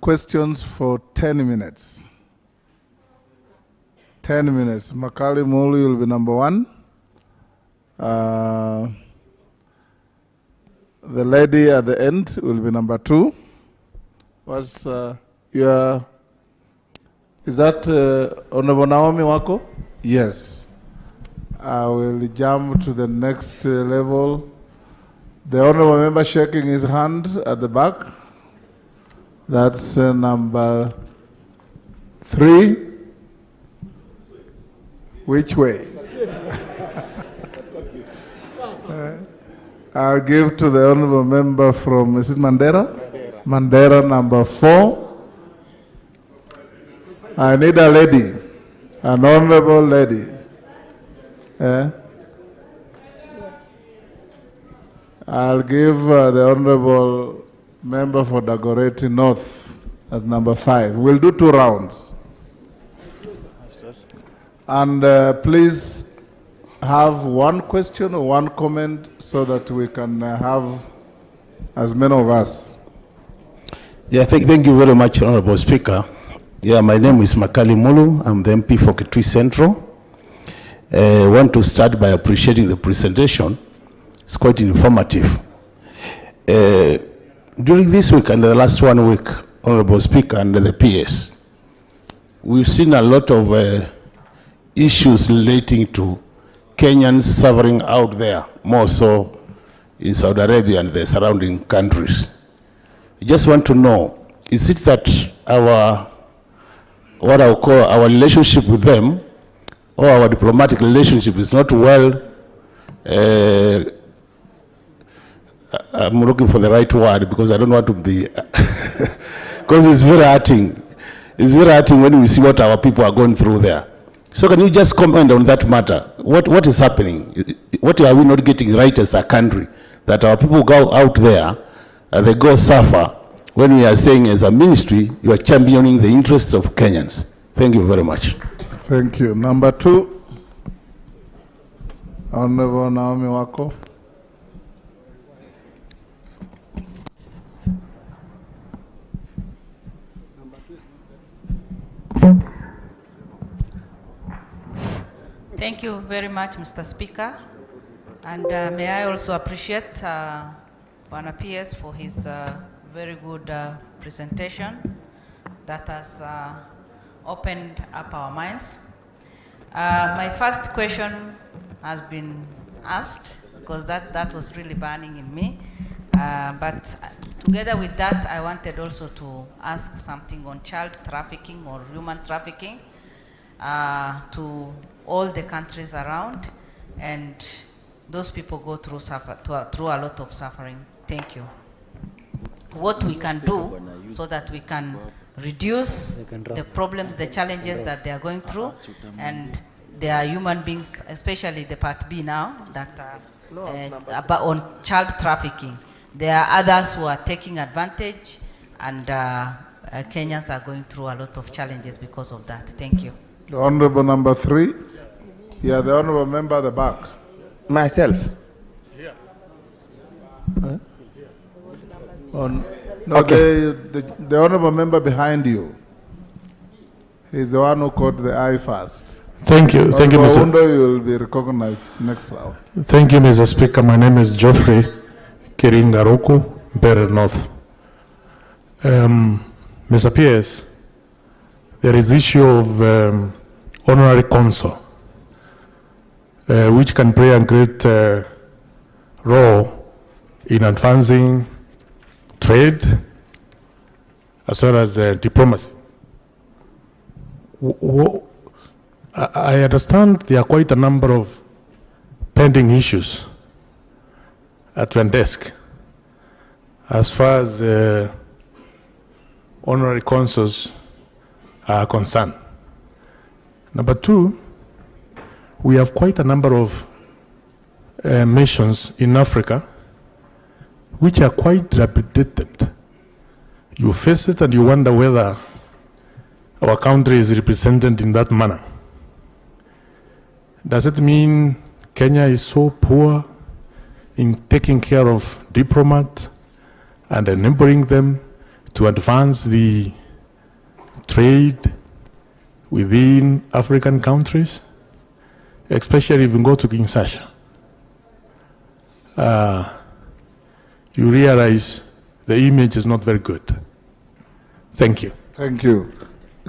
questions for 10 minutes. 10 minutes. Makali Mulu will be number 1. The lady at the end will be number 2. What's your... Is that Honorable Naomi Wako? Yes. I will jump to the next level. The Honorable Member shaking his hand at the back. That's number 3. Which way? I'll give to the Honorable Member from, is it Mandera? Mandera number 4. I need a lady, an honorable lady. I'll give the Honorable Member for Dagoretti North as number 5. We'll do 2 rounds. And please have 1 question or 1 comment so that we can have as many of us. Yeah, thank you very much, Honorable Speaker. Yeah, my name is Makali Mulu. I'm the MP for Kitui Central. I want to start by appreciating the presentation. It's quite informative. During this week and the last 1 week, Honorable Speaker, and the PS, we've seen a lot of issues relating to Kenyans suffering out there, more so in Saudi Arabia and the surrounding countries. I just want to know, is it that what I would call our relationship with them, or our diplomatic relationship is not well, I'm looking for the right word because I don't want to be, because it's very hurting. It's very hurting when we see what our people are going through there. So can you just comment on that matter? What is happening? What are we not getting right as a country? That our people go out there, they go suffer, when we are saying as a ministry, you are championing the interests of Kenyans. Thank you very much. Thank you. Number 2, Honorable Naomi Wako. Thank you very much, Mr. Speaker. And may I also appreciate Bwana PS for his very good presentation that has opened up our minds. My first question has been asked because that was really burning in me. But together with that, I wanted also to ask something on child trafficking or human trafficking to all the countries around, and those people go through a lot of suffering. Thank you. What we can do so that we can reduce the problems, the challenges that they are going through, and they are human beings, especially the Part B now, that are on child trafficking. There are others who are taking advantage, and Kenyans are going through a lot of challenges because of that. Thank you. The Honorable number 3. Yeah, the Honorable Member at the back. Myself. Here. No, okay. The Honorable Member behind you. He's the one who caught the eye first. Thank you. Thank you, Mr. Undo, you will be recognized next round. Thank you, Mr. Speaker. My name is Geoffrey Kiringaruku, Better North. Mr. PS, there is issue of honorary consul, which can play a great role in advancing trade as well as diplomacy. I understand there are quite a number of pending issues at your desk as far as honorary consuls are concerned. Number 2, we have quite a number of missions in Africa which are quite dilapidated. You face it and you wonder whether our country is represented in that manner. Does it mean Kenya is so poor in taking care of diplomats and enabling them to advance the trade within African countries, especially if you go to Kinshasa. You realize the image is not very good. Thank you. Thank you.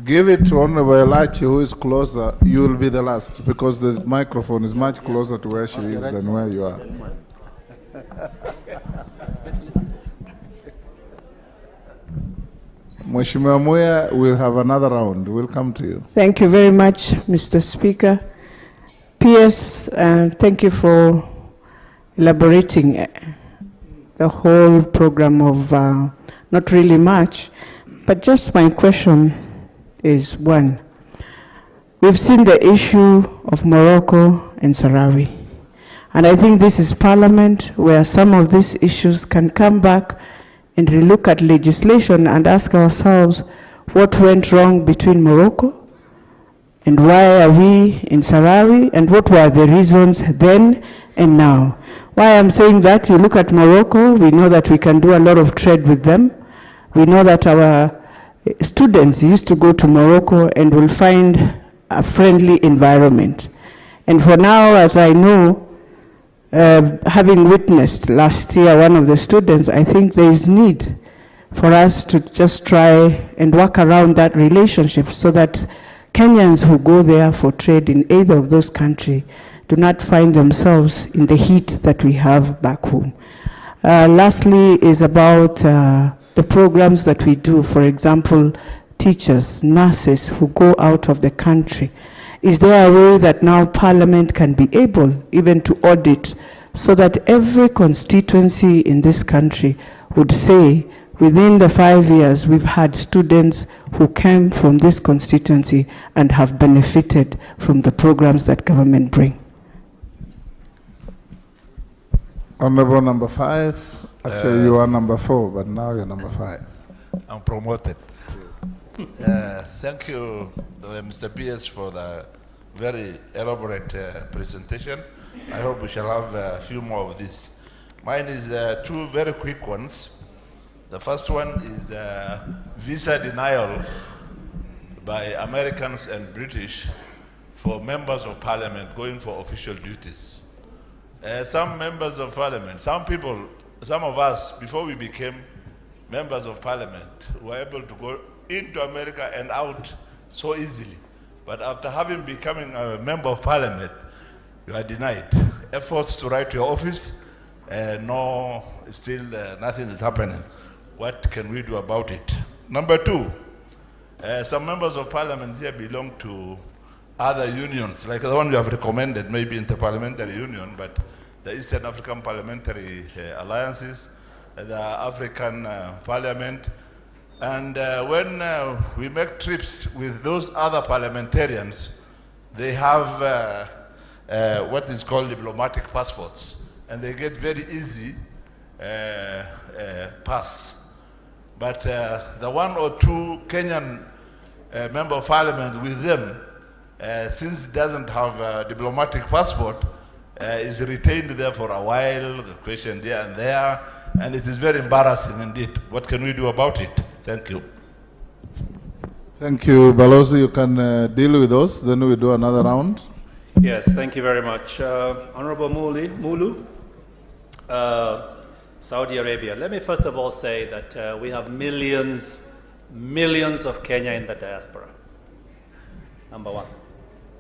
Give it to Honorable Elachi, who is closer. You will be the last, because the microphone is much closer to where she is than where you are. Mheshimiwa Muya, we'll have another round. We'll come to you. Thank you very much, Mr. Speaker. PS, thank you for elaborating the whole program of not really much, but just my question is one. We've seen the issue of Morocco and Sahrawi, and I think this is Parliament where some of these issues can come back and relook at legislation and ask ourselves what went wrong between Morocco and why are we in Sahrawi and what were the reasons then and now. Why I'm saying that, you look at Morocco, we know that we can do a lot of trade with them. We know that our students used to go to Morocco and will find a friendly environment. And for now, as I know, having witnessed last year one of the students, I think there is need for us to just try and work around that relationship so that Kenyans who go there for trade in either of those countries do not find themselves in the heat that we have back home. Lastly is about the programs that we do, for example, teachers, nurses who go out of the country. Is there a way that now Parliament can be able even to audit so that every constituency in this country would say, within the 5 years, we've had students who came from this constituency and have benefited from the programs that government bring? Honorable number 5. Actually, you are number 4, but now you're number 5. I'm promoted. Thank you, Mr. PS, for the very elaborate presentation. I hope we shall have a few more of this. Mine is 2 very quick ones. The first one is visa denial by Americans and British for members of parliament going for official duties. Some members of parliament, some people, some of us, before we became members of parliament, were able to go into America and out so easily. But after having becoming a member of parliament, you are denied. Efforts to write to your office, no, still nothing is happening. What can we do about it? Number 2, some members of parliament here belong to other unions, like the one you have recommended, maybe Interparliamentary Union, but the Eastern African Parliamentary Alliances, the African Parliament. And when we make trips with those other parliamentarians, they have what is called diplomatic passports, and they get very easy pass. But the 1 or 2 Kenyan member of parliament with them, since it doesn't have a diplomatic passport, is retained there for a while, the question here and there, and it is very embarrassing indeed. What can we do about it? Thank you. Thank you, Balozi. You can deal with those, then we do another round. Yes, thank you very much. Honorable Mulu, Saudi Arabia. Let me first of all say that we have millions of Kenya in the diaspora. Number 1.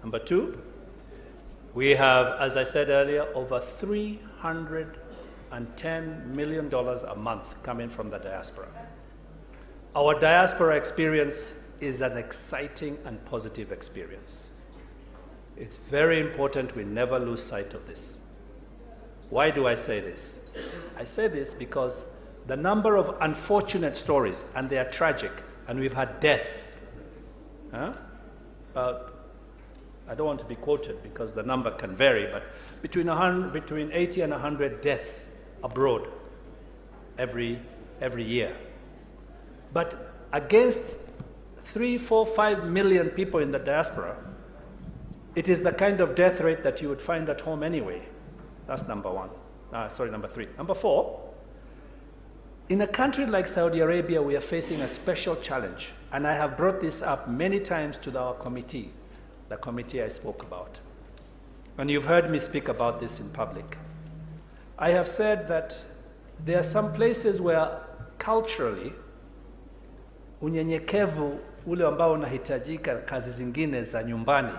Number 2, we have, as I said earlier, over $310 million a month coming from the diaspora. Our diaspora experience is an exciting and positive experience. It's very important we never lose sight of this. Why do I say this? I say this because the number of unfortunate stories, and they are tragic, and we've had deaths. I don't want to be quoted because the number can vary, but between 80 and 100 deaths abroad every year. But against 3, 4, 5 million people in the diaspora, it is the kind of death rate that you would find at home anyway. That's number 1. Number 3. Number 4, In a country like Saudi Arabia, we are facing a special challenge, and I have brought this up many times to our committee, the committee I spoke about. And you've heard me speak about this in public. I have said that there are some places where culturally unyenyekevu ule ambao unahitajika kazi zingine za nyumbani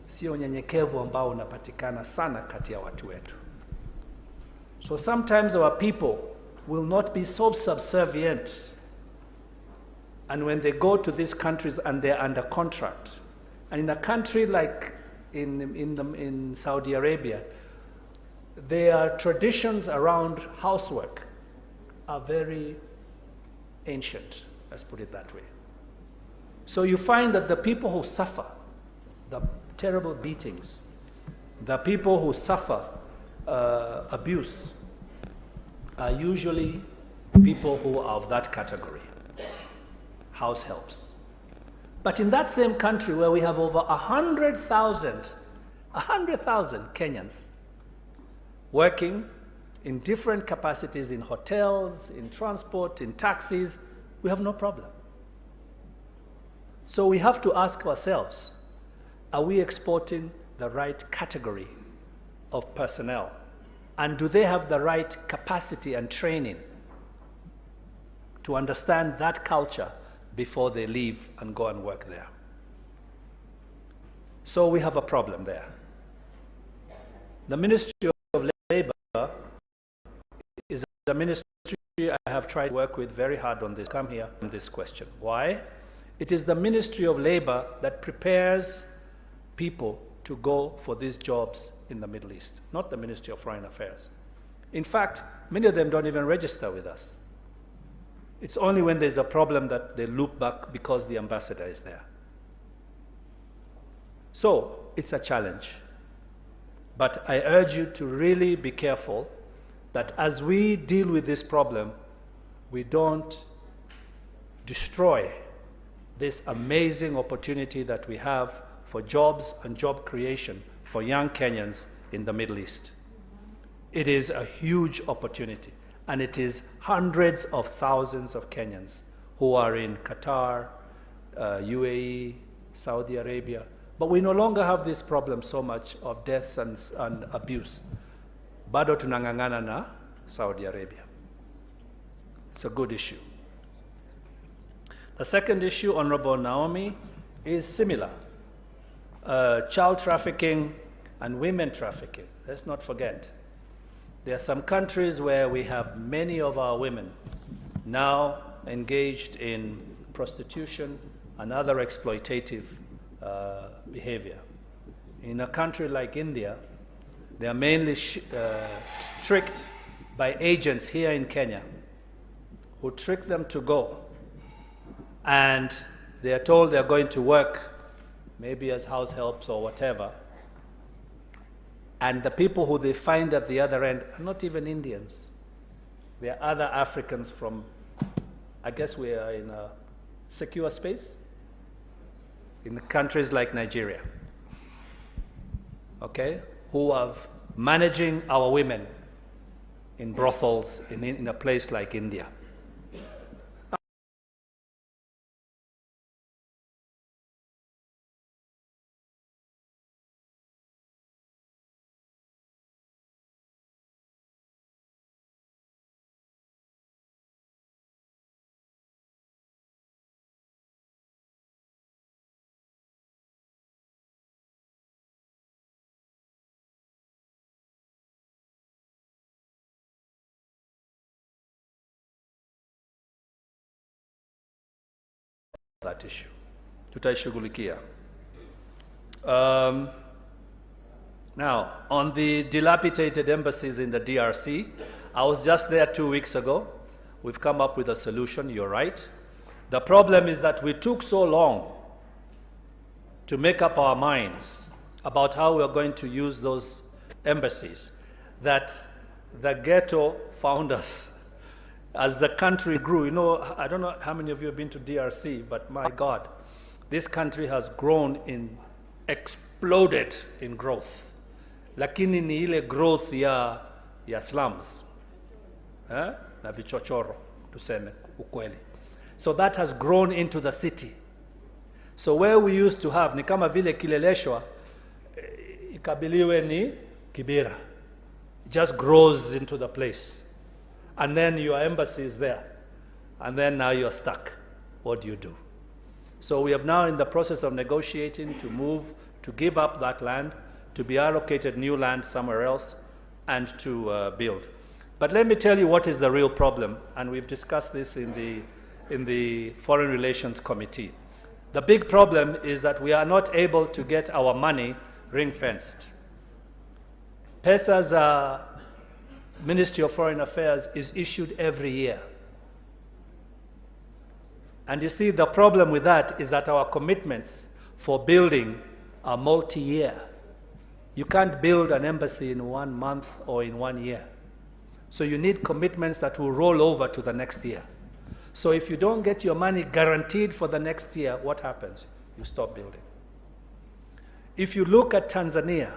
sio unyenyekevu ambao unapatikana sana kati ya watu wetu. So sometimes our people will not be so subservient, and when they go to these countries and they're under contract, and in a country like in Saudi Arabia, their traditions around housework are very ancient, let's put it that way. So you find that the people who suffer the terrible beatings, the people who suffer abuse, are usually people who are of that category, house helps. But in that same country where we have over 100,000 Kenyans working in different capacities in hotels, in transport, in taxis, we have no problem. So we have to ask ourselves, are we exporting the right category of personnel? And do they have the right capacity and training to understand that culture before they leave and go and work there? So we have a problem there. The Ministry of Labor is a ministry I have tried to work with very hard on this, come here on this question. Why? It is the Ministry of Labor that prepares people to go for these jobs in the Middle East, not the Ministry of Foreign Affairs. In fact, many of them don't even register with us. It's only when there's a problem that they loop back because the ambassador is there. So it's a challenge. But I urge you to really be careful that as we deal with this problem, we don't destroy this amazing opportunity that we have for jobs and job creation for young Kenyans in the Middle East. It is a huge opportunity, and it is hundreds of thousands of Kenyans who are in Qatar, UAE, Saudi Arabia. But we no longer have this problem so much of deaths and abuse. Bado tunang'ang'ana na Saudi Arabia. It's a good issue. The second issue, Honorable Naomi, is similar. Child trafficking and women trafficking. Let's not forget. There are some countries where we have many of our women now engaged in prostitution and other exploitative behavior. In a country like India, they are mainly tricked by agents here in Kenya who trick them to go, and they are told they are going to work maybe as house helps or whatever, and the people who they find at the other end are not even Indians. They are other Africans from, I guess we are in a secure space, in countries like Nigeria, okay, who are managing our women in brothels in a place like India. That issue. Tutaishughulikia. Now, on the dilapidated embassies in the DRC, I was just there 2 weeks ago. We've come up with a solution, you're right. The problem is that we took so long to make up our minds about how we're going to use those embassies that the ghetto found us. As the country grew, you know, I don't know how many of you have been to DRC, but my God, this country has grown exploded in growth. Lakini ni ile growth ya slums. Na na vichochoro, tuseme ukweli. So that has grown into the city. So where we used to have, ni kama vile Kileleshwa, ikabiliwe ni Kibera. It just grows into the place. And then your embassy is there. And then now you're stuck. What do you do? So we are now in the process of negotiating to move, to give up that land, to be allocated new land somewhere else, and to build. But let me tell you what is the real problem, and we've discussed this in the Foreign Relations Committee. The big problem is that we are not able to get our money ring-fenced. PESA's Ministry of Foreign Affairs is issued every year. And you see, the problem with that is that our commitments for building are multi-year. You can't build an embassy in 1 month or in 1 year. So you need commitments that will roll over to the next year. So if you don't get your money guaranteed for the next year, what happens? You stop building. If you look at Tanzania,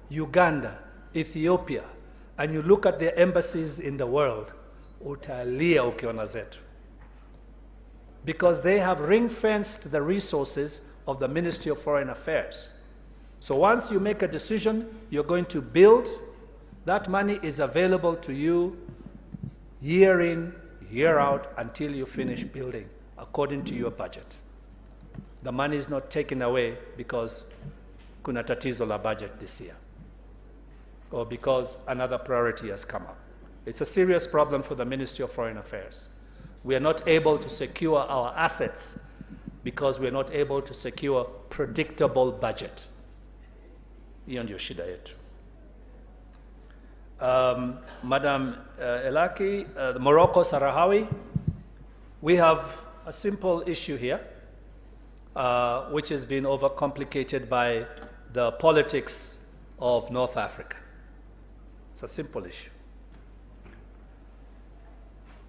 Uganda, Ethiopia, and you look at their embassies in the world, utalia ukiona zetu. Because they have ring-fenced the resources of the Ministry of Foreign Affairs. So once you make a decision, you're going to build, that money is available to you year in, year out, until you finish building, according to your budget. The money is not taken away because kuna tatizo la budget this year, or because another priority has come up. It's a serious problem for the Ministry of Foreign Affairs. We are not able to secure our assets because we are not able to secure predictable budget. Hiyo ndio shida yetu. Madam Elaki, Morocco, Sahrawi, we have a simple issue here, which has been overcomplicated by the politics of North Africa. It's a simple issue.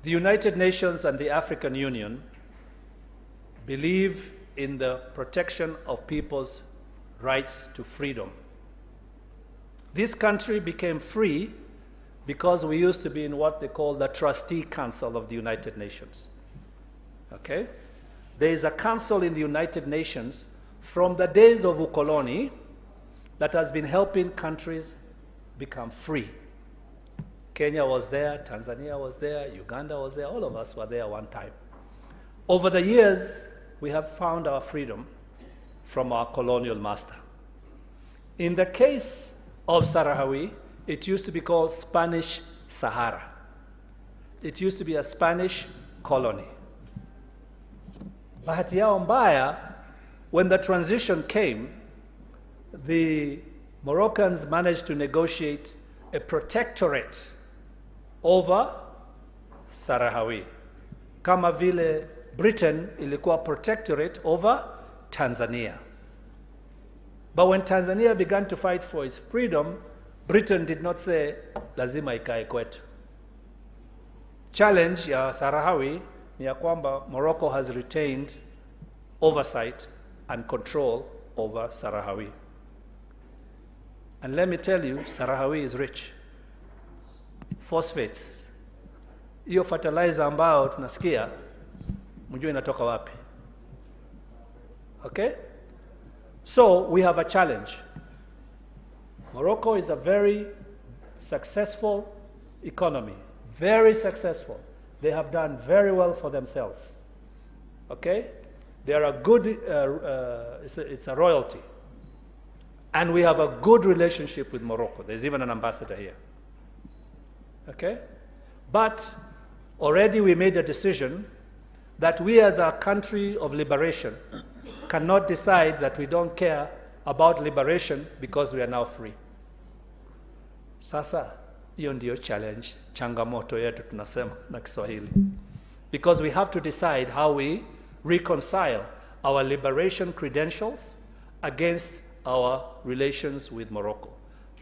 The United Nations and the African Union believe in the protection of people's rights to freedom. This country became free because we used to be in what they call the Trustee Council of the United Nations. Okay? There is a council in the United Nations from the days of Ukoloni that has been helping countries become free. Kenya was there, Tanzania was there, Uganda was there, all of us were there one time. Over the years, we have found our freedom from our colonial master. In the case of Sahrawi, it used to be called Spanish Sahara. It used to be a Spanish colony. Bahati yao mbaya, when the transition came, the Moroccans managed to negotiate a protectorate over Sahrawi. Kama vile Britain ilikuwa protectorate over Tanzania. But when Tanzania began to fight for its freedom, Britain did not say, lazima ikae kwetu. Challenge ya Sahrawi ni ya kwamba Morocco has retained oversight and control over Sahrawi. And let me tell you, Sahrawi is rich. Phosphates. Hiyo fertilizer ambao tunasikia, mjue inatoka wapi. Okay? So we have a challenge. Morocco is a very successful economy, very successful. They have done very well for themselves. Okay? They are a good, it's a royalty. And we have a good relationship with Morocco. There's even an ambassador here. Okay? But already we made a decision that we as a country of liberation cannot decide that we don't care about liberation because we are now free. Sasa, hiyo ndio challenge, changamoto yetu tunasema na Kiswahili. Because we have to decide how we reconcile our liberation credentials against our relations with Morocco.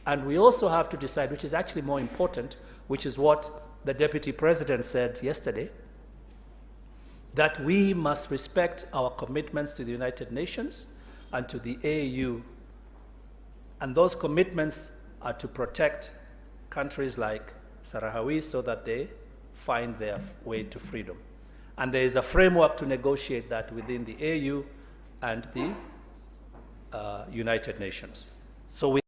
And we also have to decide, which is actually more important, which is what the Deputy President said yesterday, that we must respect our commitments to the United Nations and to the AU. And those commitments are to protect countries like Sahrawi so that they find their way to freedom. And there is a framework to negotiate that within the AU and the United Nations. So we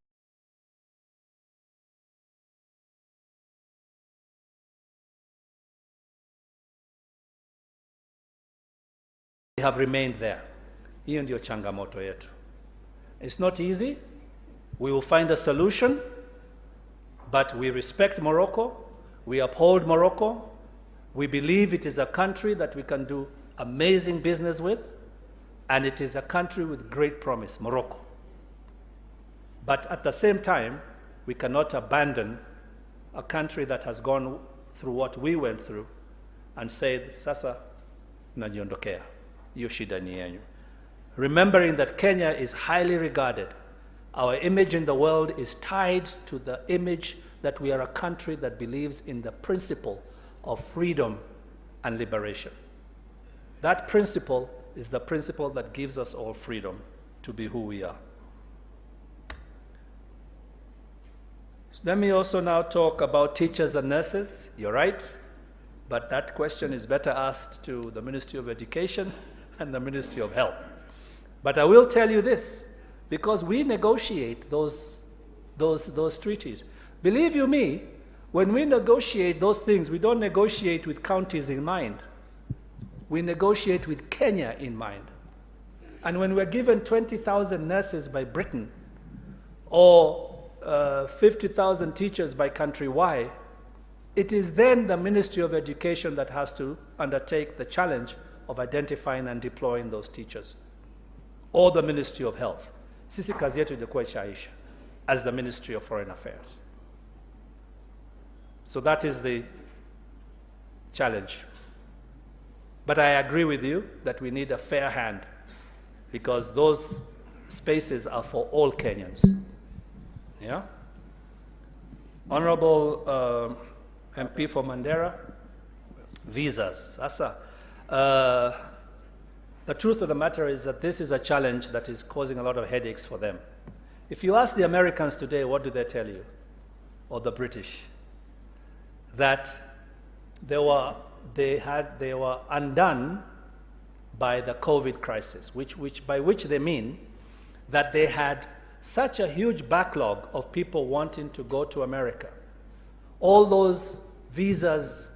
have remained there. Hiyo ndio changamoto yetu. It's not easy. We will find a solution, but we respect Morocco. We uphold Morocco. We believe it is a country that we can do amazing business with, and it is a country with great promise, Morocco. But at the same time, we cannot abandon a country that has gone through what we went through and say, sasa najiondokea, hiyo shida ni yenu. Remembering that Kenya is highly regarded. Our image in the world is tied to the image that we are a country that believes in the principle of freedom and liberation. That principle is the principle that gives us all freedom to be who we are. Let me also now talk about teachers and nurses. You're right, but that question is better asked to the Ministry of Education and the Ministry of Health. But I will tell you this, because we negotiate those treaties. Believe you me, when we negotiate those things, we don't negotiate with counties in mind. We negotiate with Kenya in mind. And when we're given 20,000 nurses by Britain, or 50,000 teachers by country Y, it is then the Ministry of Education that has to undertake the challenge of identifying and deploying those teachers, or the Ministry of Health. Sisi kazi yetu ilikuwa ishaisha as the Ministry of Foreign Affairs. So that is the challenge. But I agree with you that we need a fair hand, because those spaces are for all Kenyans. Yeah? Honorable MP for Mandera, visas. Asa. The truth of the matter is that this is a challenge that is causing a lot of headaches for them. If you ask the Americans today, what do they tell you? Or the British? That they were undone by the COVID crisis, by which they mean that they had such a huge backlog of people wanting to go to America. All those visas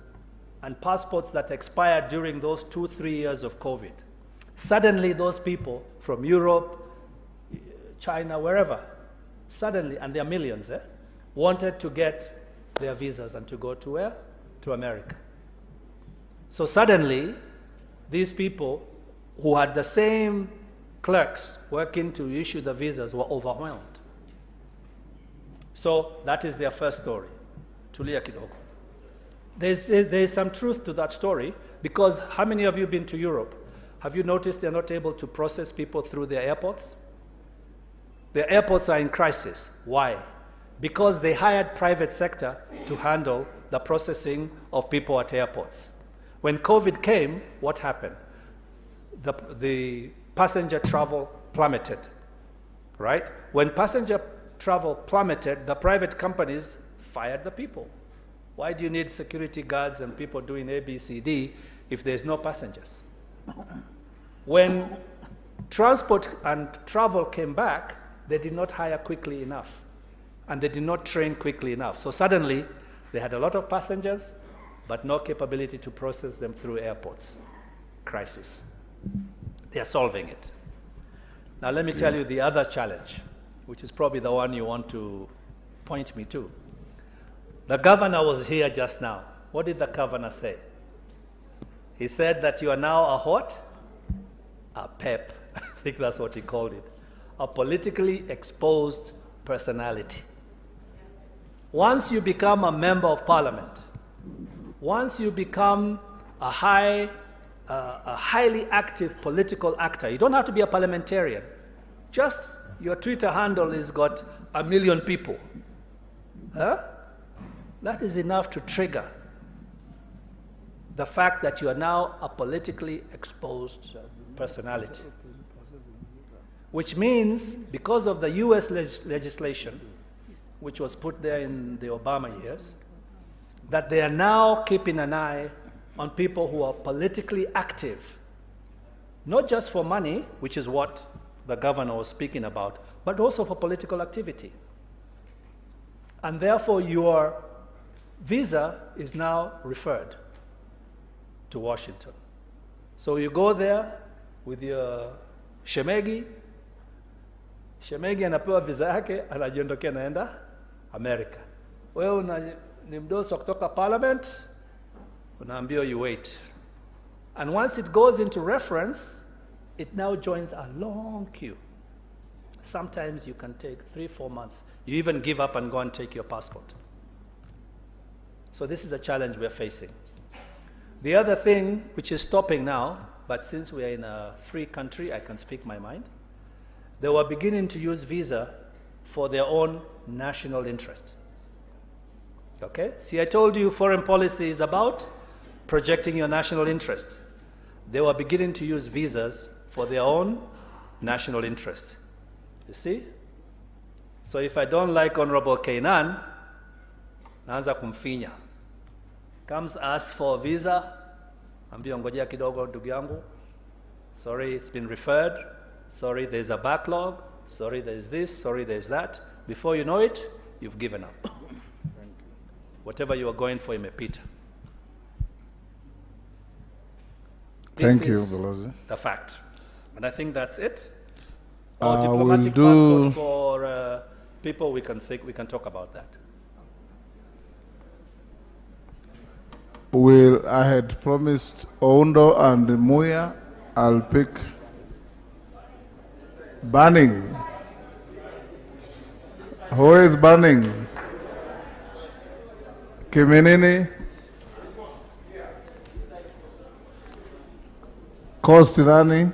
and passports that expired during those 2-3 years of COVID. Suddenly those people from Europe, China, wherever, suddenly, and there are millions, wanted to get their visas and to go to where? To America. So suddenly, these people who had the same clerks working to issue the visas were overwhelmed. So that is their first story. Tulia kidogo. There's some truth to that story, because how many of you have been to Europe? Have you noticed they're not able to process people through their airports? Their airports are in crisis. Why? Because they hired private sector to handle the processing of people at airports. When COVID came, what happened? The passenger travel plummeted, right? When passenger travel plummeted, the private companies fired the people. Why do you need security guards and people doing A, B, C, D if there's no passengers? When transport and travel came back, they did not hire quickly enough, and they did not train quickly enough. So suddenly, they had a lot of passengers, but no capability to process them through airports. Crisis. They are solving it. Now let me tell you the other challenge, which is probably the one you want to point me to. The governor was here just now. What did the governor say? He said that you are now a what? A PEP. I think that's what he called it. A politically exposed personality. Once you become a member of parliament, once you become a highly active political actor, you don't have to be a parliamentarian. Just your Twitter handle has got 1 million people. Huh? That is enough to trigger the fact that you are now a politically exposed personality. Which means, because of the US legislation, which was put there in the Obama years, that they are now keeping an eye on people who are politically active, not just for money, which is what the governor was speaking about, but also for political activity. And therefore, your visa is now referred to Washington. So you go there with your shemegi anapewa visa yake, anajiondokea naenda America. Wewe ni mdosi wa kutoka parliament, unaambiwa you wait. And once it goes into reference, it now joins a long queue. Sometimes you can take 3-4 months. You even give up and go and take your passport. So this is a challenge we're facing. The other thing which is stopping now, but since we are in a free country, I can speak my mind, they were beginning to use visa for their own national interest. Okay? See, I told you foreign policy is about projecting your national interest. They were beginning to use visas for their own national interest. You see? So if I don't like Honorable Kainan, naanza kumfinya. Comes ask for a visa, ambia ngojea kidogo ndugu yangu. Sorry, it's been referred. Sorry, there's a backlog. Sorry, there's this. Sorry, there's that. Before you know it, you've given up. Whatever you are going for, imepita. Thank you, Balozi. The fact. And I think that's it. We'll Diplomatic do- passport for people, we can talk about that. I had promised Oundo and Muya. I'll pick Banning. Who is Banning? Kiminini? Kostirani?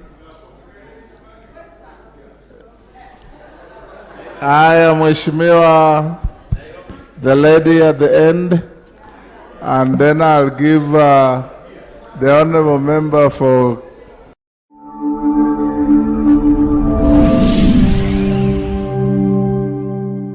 I am Mheshimiwa, the lady at the end, and then I'll give the honorable member for